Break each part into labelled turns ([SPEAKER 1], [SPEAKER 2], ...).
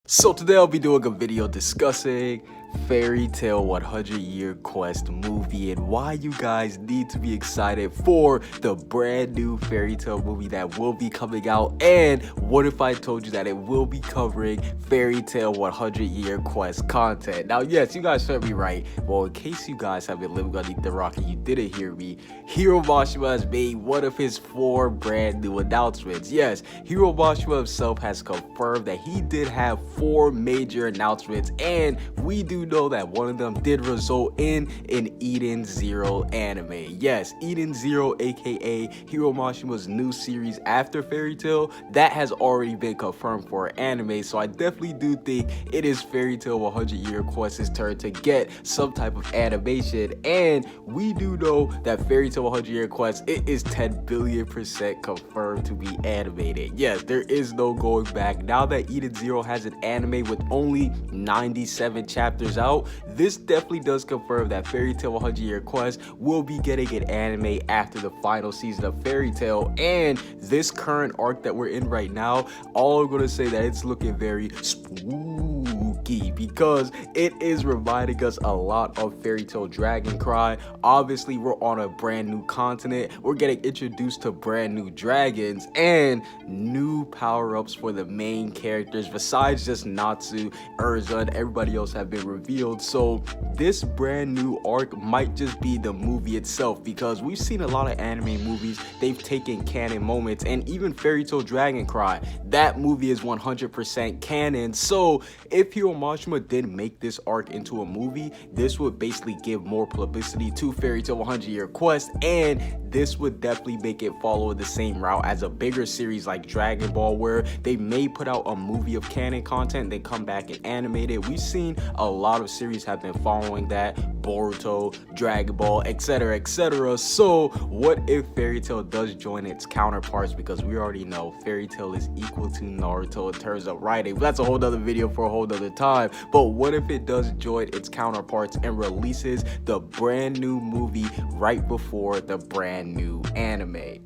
[SPEAKER 1] So today I'll be doing a video discussing Fairy Tale 100 Year Quest movie and why you guys need to be excited for the brand new Fairy Tale movie that will be coming out. And what if I told you that it will be covering Fairy Tale 100 Year Quest content? Now yes, you guys heard me right. Well, in case you guys have been living underneath the rock and you didn't hear me, Hiro Mashima has made one of his 4 brand new announcements. Yes, Hiro Mashima himself has confirmed that he did have 4 major announcements, and we do know that one of them did result in an Eden Zero anime. Yes, Eden Zero, aka Hiro Mashima's new series after Fairy Tale, that has already been confirmed for an anime. So I definitely do think it is Fairy Tale 100 Year Quest's turn to get some type of animation, and we do know that Fairy Tale 100 Year Quest, it is 10 billion% confirmed to be animated. Yes, there is no going back. Now that Eden Zero has an anime with only 97 chapters out, this definitely does confirm that Fairy Tale 100 Year Quest will be getting an anime after the final season of Fairy Tale. And this current arc that we're in right now, all I'm gonna say that it's looking very spooky because it is reminding us a lot of Fairy Tale Dragon Cry. Obviously, we're on a brand new continent. We're getting introduced to brand new dragons and new power-ups for the main characters besides just Natsu, Urza, and everybody else have been revealed. So this brand new arc might just be the movie itself, because we've seen a lot of anime movies, they've taken canon moments, and even Fairy Tale Dragon Cry, that movie is 100% canon. So if Hiro Mashima did make this arc into a movie, this would basically give more publicity to Fairy Tale 100 Year Quest, and this would definitely make it follow the same route as a bigger series like Dragon Ball, where they may put out a movie of canon content, then come back and animate it. We've seen a lot of series have been following that, Boruto, Dragon Ball, etc, etc. So what if Fairy Tale does join its counterparts, because we already know Fairy Tale is equal to Naruto in terms of writing. That's a whole other video for a whole other time. But what if it does join its counterparts and releases the brand new movie right before the brand new anime?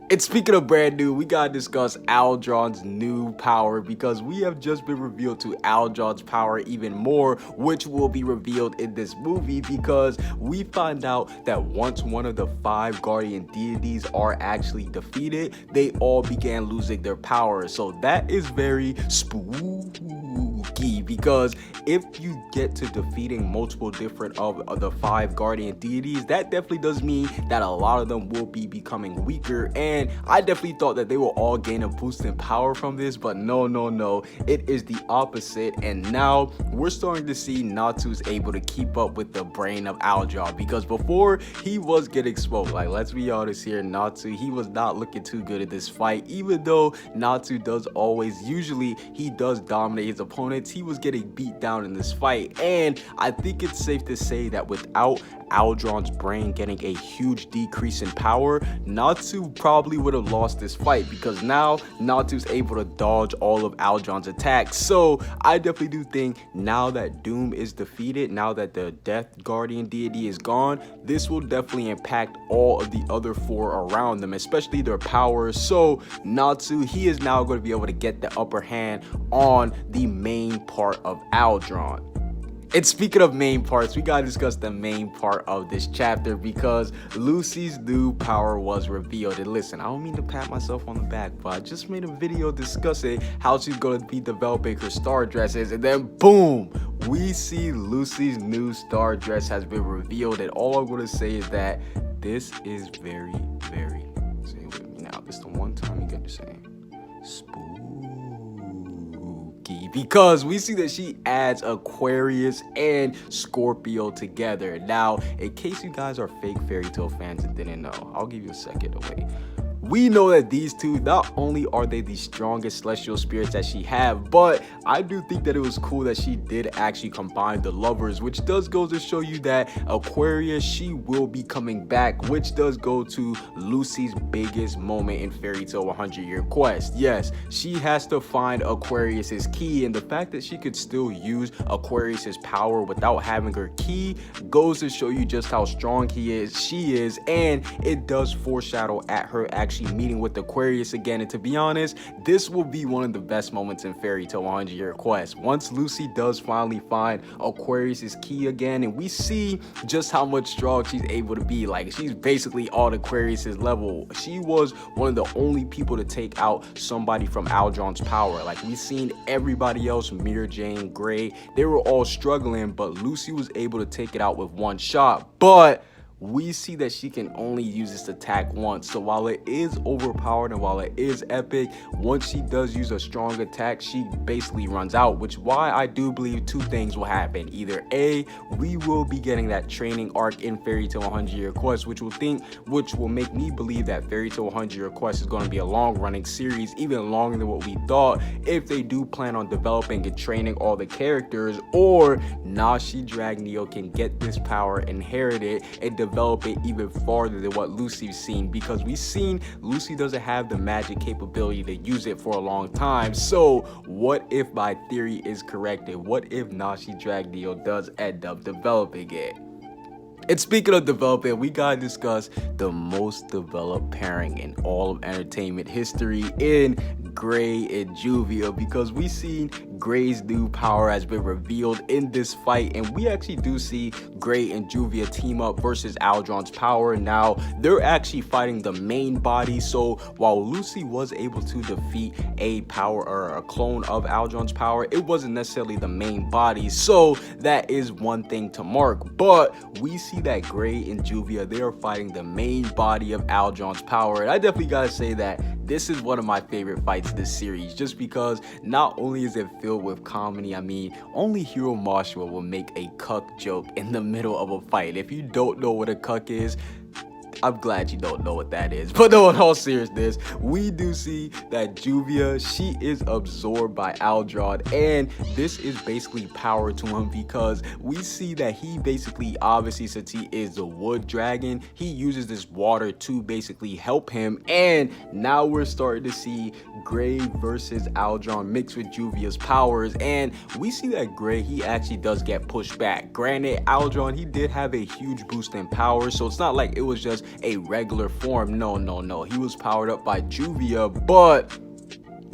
[SPEAKER 1] And speaking of brand new, we gotta discuss Algeron's new power, because we have just been revealed to Algeron's power even more, which will be revealed in this movie, because we find out that once one of the 5 guardian deities are actually defeated, they all began losing their power. So that is very spooky, because if you get to defeating multiple different of the 5 guardian deities, that definitely does mean that a lot of them will be becoming weaker. And I definitely thought that they will all gain a boost in power from this, but no, it is the opposite. And now we're starting to see Natsu's able to keep up with the brain of Algeron, because before he was getting smoked. Like, let's be honest here, Natsu, he was not looking too good in this fight. Even though Natsu does usually he does dominate his opponents, he was getting beat down in this fight. And I think it's safe to say that without Algeron's brain getting a huge decrease in power, Natsu probably would have lost this fight, because now Natsu's able to dodge all of Algeron's attacks. So I definitely do think now that Doom is defeated, now that the Death Guardian deity is gone, this will definitely impact all of the other 4 around them, especially their powers. So Natsu, he is now going to be able to get the upper hand on the main part of Algeron. And speaking of main parts, we gotta discuss the main part of this chapter, because Lucy's new power was revealed. And listen, I don't mean to pat myself on the back, but I just made a video discussing how she's gonna be developing her star dresses, and then boom, we see Lucy's new star dress has been revealed. And all I'm gonna say is that this is very, very, say with me now, this is the one time you get to say spooky, because we see that she adds Aquarius and Scorpio together. Now, in case you guys are fake Fairy Tale fans and didn't know, I'll give you a second to wait. We know that these two, not only are they the strongest celestial spirits that she have, but I do think that it was cool that she did actually combine the lovers, which does go to show you that Aquarius, she will be coming back, which does go to Lucy's biggest moment in Fairy Tale 100 Year Quest. Yes, she has to find Aquarius's key, and the fact that she could still use Aquarius's power without having her key goes to show you just how strong she is, and it does foreshadow at her actually actually meeting with Aquarius again. And to be honest, this will be one of the best moments in Fairy Tail 100 Year Quest. Once Lucy does finally find Aquarius's key again, and we see just how much strong she's able to be. Like, she's basically on Aquarius's level. She was one of the only people to take out somebody from Algeron's power. Like, we seen everybody else, Mira Jane, Gray, they were all struggling, but Lucy was able to take it out with one shot. But we see that she can only use this attack once. So while it is overpowered and while it is epic, once she does use a strong attack, she basically runs out, which why I do believe two things will happen. Either A, we will be getting that training arc in Fairy Tail 100 Year Quest, which will make me believe that Fairy Tail 100 Year Quest is going to be a long running series, even longer than what we thought, if they do plan on developing and training all the characters. Or Nashi Dragneo can get this power, inherit it, and develop it even farther than what Lucy's seen, because we've seen Lucy doesn't have the magic capability to use it for a long time. So what if my theory is corrected? What if Nashi Dragneo does end up developing it? And speaking of developing, we gotta discuss the most developed pairing in all of entertainment history in Gray and Juvia, because we seen Gray's new power has been revealed in this fight, and we actually do see Gray and Juvia team up versus Algeron's power. Now they're actually fighting the main body, so while Lucy was able to defeat a power or a clone of Algeron's power, it wasn't necessarily the main body, so that is one thing to mark. But we see that Gray and Juvia, they are fighting the main body of Algeron's power, and I definitely gotta say that this is one of my favorite fights this series, just because not only is it filled with comedy, I mean, only Hiro Mashima will make a cuck joke in the middle of a fight. If you don't know what a cuck is, I'm glad you don't know what that is. But no, in all seriousness, we do see that Juvia, she is absorbed by Algeron, and this is basically power to him, because we see that he basically, obviously since he is the wood dragon, he uses this water to basically help him. And now we're starting to see Gray versus Algeron mixed with Juvia's powers, and we see that Gray, he actually does get pushed back. Granted, Algeron, he did have a huge boost in power, so it's not like it was just a regular form. No, he was powered up by Juvia, but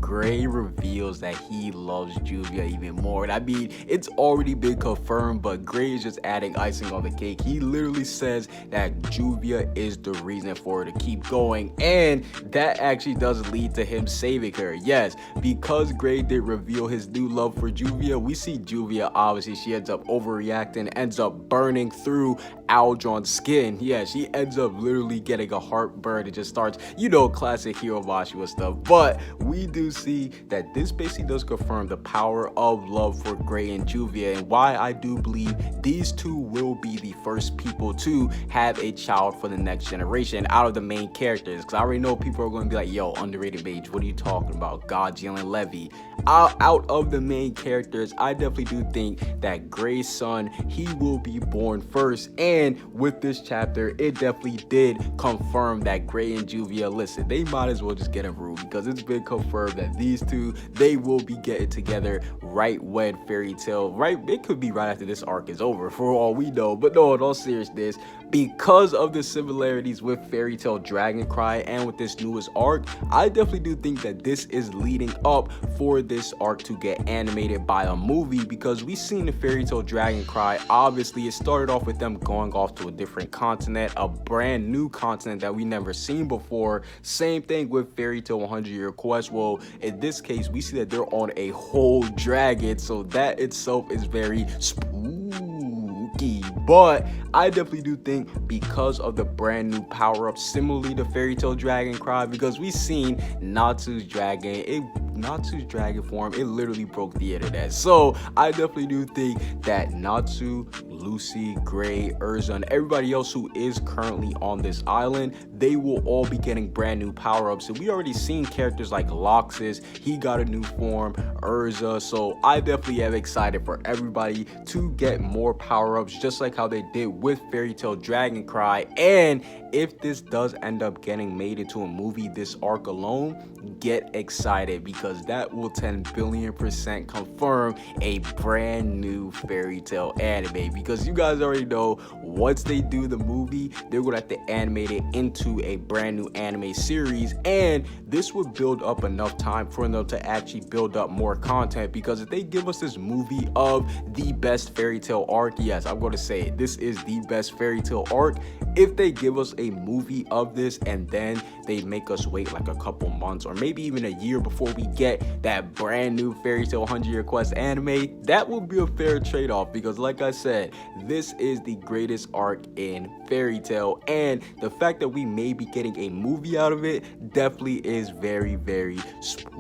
[SPEAKER 1] Gray reveals that he loves Juvia even more. And I mean, it's already been confirmed, but Gray is just adding icing on the cake. He literally says that Juvia is the reason for her to keep going, and that actually does lead to him saving her. Yes, because Gray did reveal his new love for Juvia, we see Juvia, obviously she ends up overreacting, ends up burning through Algeron's skin. Yeah, she ends up literally getting a heartburn. It just starts, you know, classic Hiro Mashima stuff. But we do see that this basically does confirm the power of love for Gray and Juvia, and why I do believe these two will be the first people to have a child for the next generation out of the main characters. Because I already know people are going to be like, yo, underrated mage, what are you talking about? Godjill and Levy. Out of the main characters, I definitely do think that Gray's son, he will be born first. And with this chapter, it definitely did confirm that Gray and Juvia, listen, they might as well just get a room, because it's been confirmed that these two, they will be getting together right when Fairy Tail, right, it could be right after this arc is over for all we know. But no, in all seriousness, because of the similarities with Fairy Tail Dragon Cry and with this newest arc, I definitely do think that this is leading up for this arc to get animated by a movie, because we've seen the Fairy Tail Dragon Cry, obviously it started off with them going off to a different continent, a brand new continent that we never seen before. Same thing with Fairy Tail 100 Year Quest. Well, in this case, we see that they're on a whole dragon, so that itself is very spooky. But I definitely do think, because of the brand new power-up similarly to Fairy Tail Dragon Cry, because we've seen Natsu's dragon form, it literally broke the internet. So I definitely do think that Natsu, Lucy, Gray, Urza, and everybody else who is currently on this island, they will all be getting brand new power-ups. And we already seen characters like Loxus, he got a new form, Urza. So I definitely am excited for everybody to get more power-ups, just like how they did with Fairy Tail Dragon Cry. And if this does end up getting made into a movie, this arc alone, get excited, because that will 10 billion% confirm a brand new Fairy Tail anime. Because because you guys already know once they do the movie, they're gonna have to animate it into a brand new anime series, and this would build up enough time for them to actually build up more content. Because if they give us this movie of the best fairy tale arc, yes, I'm gonna say it, this is the best fairy tale arc. If they give us a movie of this and then they make us wait like a couple months or maybe even a year before we get that brand new Fairy Tail 100-Year Quest anime, that would be a fair trade-off, because like I said, this is the greatest arc in Fairy Tail, and the fact that we may be getting a movie out of it definitely is very, very spooky.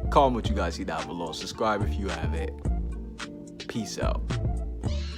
[SPEAKER 1] Comment what you guys see down below. Subscribe if you haven't. Peace out.